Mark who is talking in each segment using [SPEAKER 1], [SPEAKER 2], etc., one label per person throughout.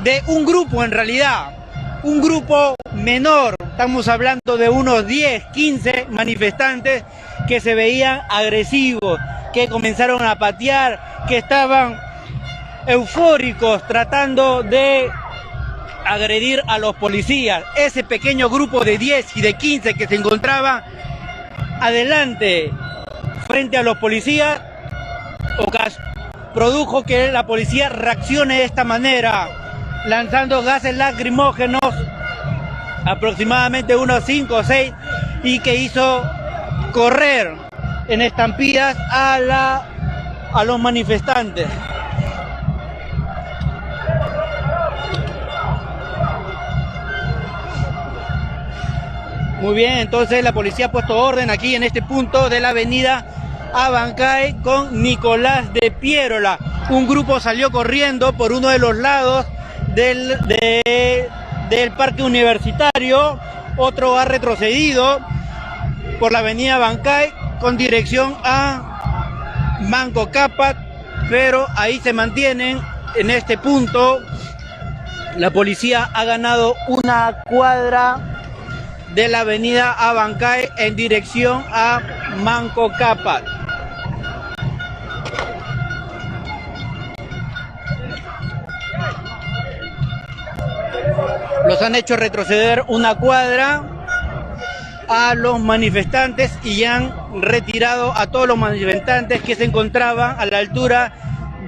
[SPEAKER 1] de un grupo, en realidad, un grupo menor. Estamos hablando de unos 10, 15 manifestantes que se veían agresivos, que comenzaron a patear, que estaban eufóricos tratando de agredir a los policías. Ese pequeño grupo de 10 y de 15 que se encontraba adelante frente a los policías produjo que la policía reaccione de esta manera, lanzando gases lacrimógenos, aproximadamente unos 5 o 6, y que hizo correr en estampidas a los manifestantes. Muy bien, entonces la policía ha puesto orden aquí en este punto de la avenida Abancay con Nicolás de Piérola. Un grupo salió corriendo por uno de los lados del parque universitario, otro ha retrocedido por la avenida Abancay con dirección a Manco Cápac, pero ahí se mantienen en este punto. La policía ha ganado una cuadra de la avenida Abancay en dirección a Manco Cápac. Los han hecho retroceder una cuadra a los manifestantes y han retirado a todos los manifestantes que se encontraban a la altura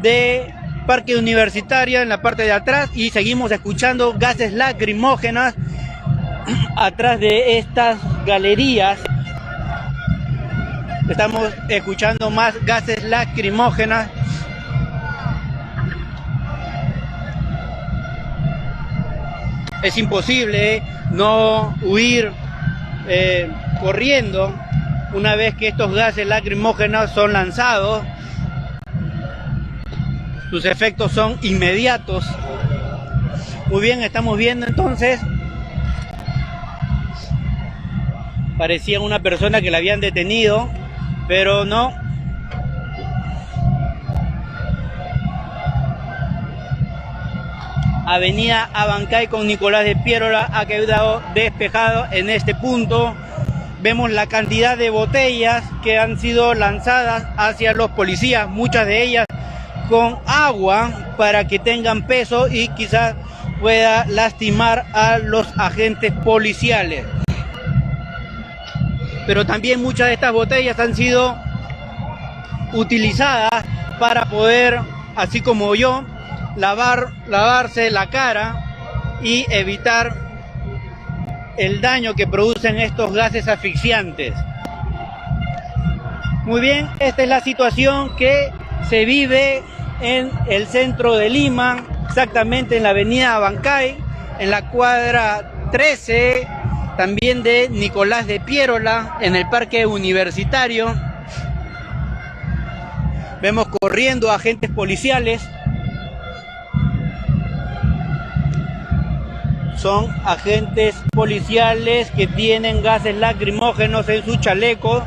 [SPEAKER 1] de Parque Universitario en la parte de atrás, y seguimos escuchando gases lacrimógenas atrás de estas galerías. Estamos escuchando más gases lacrimógenas. Es imposible no huir corriendo una vez que estos gases lacrimógenos son lanzados. Sus efectos son inmediatos. Muy bien, estamos viendo entonces, parecía una persona que la habían detenido, pero no. Avenida Abancay con Nicolás de Piérola ha quedado despejado en este punto. Vemos la cantidad de botellas que han sido lanzadas hacia los policías, muchas de ellas con agua para que tengan peso y quizás pueda lastimar a los agentes policiales. Pero también muchas de estas botellas han sido utilizadas para poder, así como yo, lavarse la cara y evitar el daño que producen estos gases asfixiantes. Muy bien, esta es la situación que se vive en el centro de Lima, exactamente en la avenida Abancay, en la cuadra 13, también de Nicolás de Piérola, en el parque universitario. Vemos corriendo agentes policiales. Son agentes policiales que tienen gases lacrimógenos en su chaleco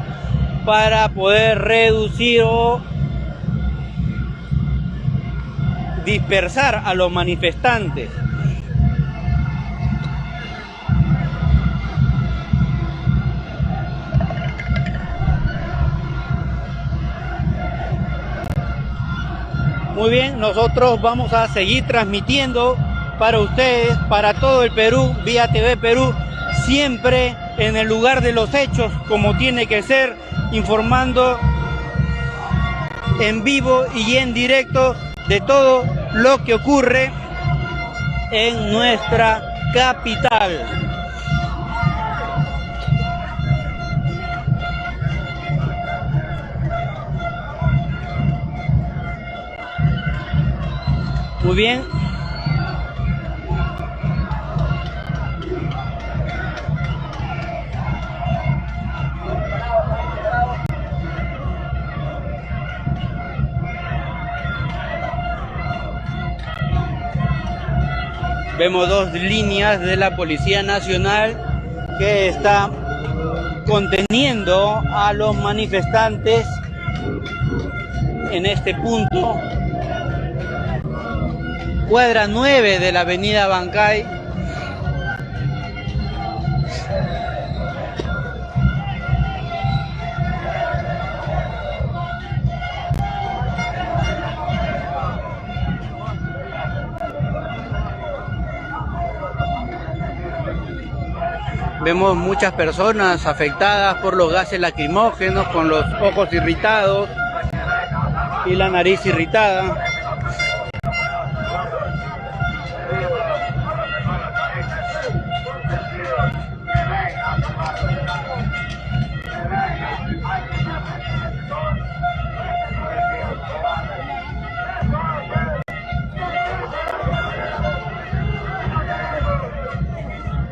[SPEAKER 1] para poder reducir o dispersar a los manifestantes. Muy bien, nosotros vamos a seguir transmitiendo para ustedes, para todo el Perú, vía TV Perú, siempre en el lugar de los hechos, como tiene que ser, informando en vivo y en directo de todo lo que ocurre en nuestra capital. Muy bien. Vemos dos líneas de la Policía Nacional que está conteniendo a los manifestantes en este punto. cuadra 9 de la avenida Abancay. Vemos muchas personas afectadas por los gases lacrimógenos, con los ojos irritados y la nariz irritada.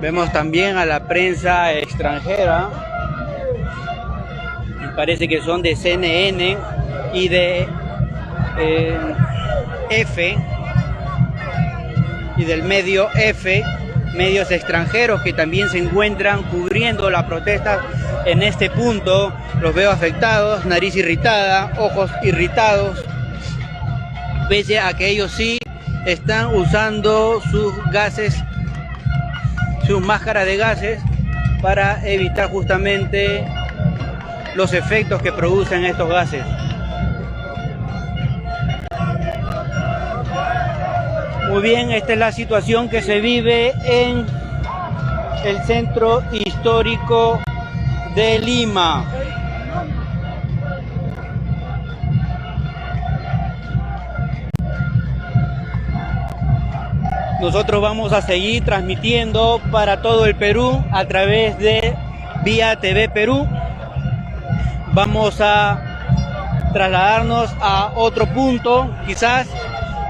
[SPEAKER 1] Vemos también a la prensa extranjera, parece que son de CNN y de F, y del medio F, medios extranjeros que también se encuentran cubriendo la protesta en este punto. Los veo afectados, nariz irritada, ojos irritados, pese a que ellos sí están usando sus gases, sus máscaras de gases, para evitar justamente los efectos que producen estos gases. Muy bien, esta es la situación que se vive en el centro histórico de Lima. Nosotros vamos a seguir transmitiendo para todo el Perú a través de Vía TV Perú. Vamos a trasladarnos a otro punto, quizás,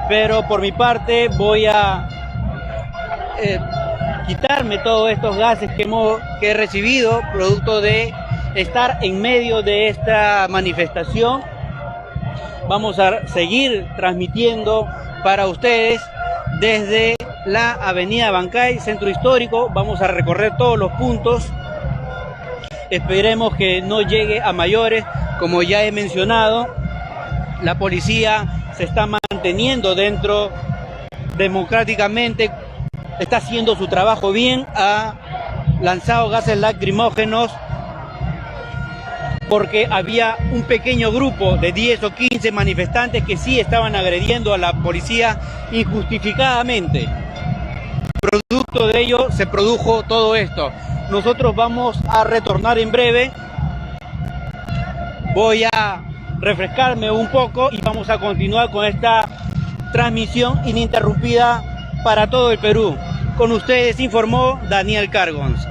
[SPEAKER 1] pero por mi parte voy a quitarme todos estos gases que he recibido, producto de estar en medio de esta manifestación. Vamos a seguir transmitiendo para ustedes desde la avenida Abancay, centro histórico. Vamos a recorrer todos los puntos. Esperemos que no llegue a mayores. Como ya he mencionado, la policía se está manteniendo dentro democráticamente, está haciendo su trabajo bien, ha lanzado gases lacrimógenos porque había un pequeño grupo de 10 o 15 manifestantes que sí estaban agrediendo a la policía injustificadamente. Producto de ello se produjo todo esto. Nosotros vamos a retornar en breve. Voy a refrescarme un poco y vamos a continuar con esta transmisión ininterrumpida para todo el Perú. Con ustedes informó Daniel Cargons.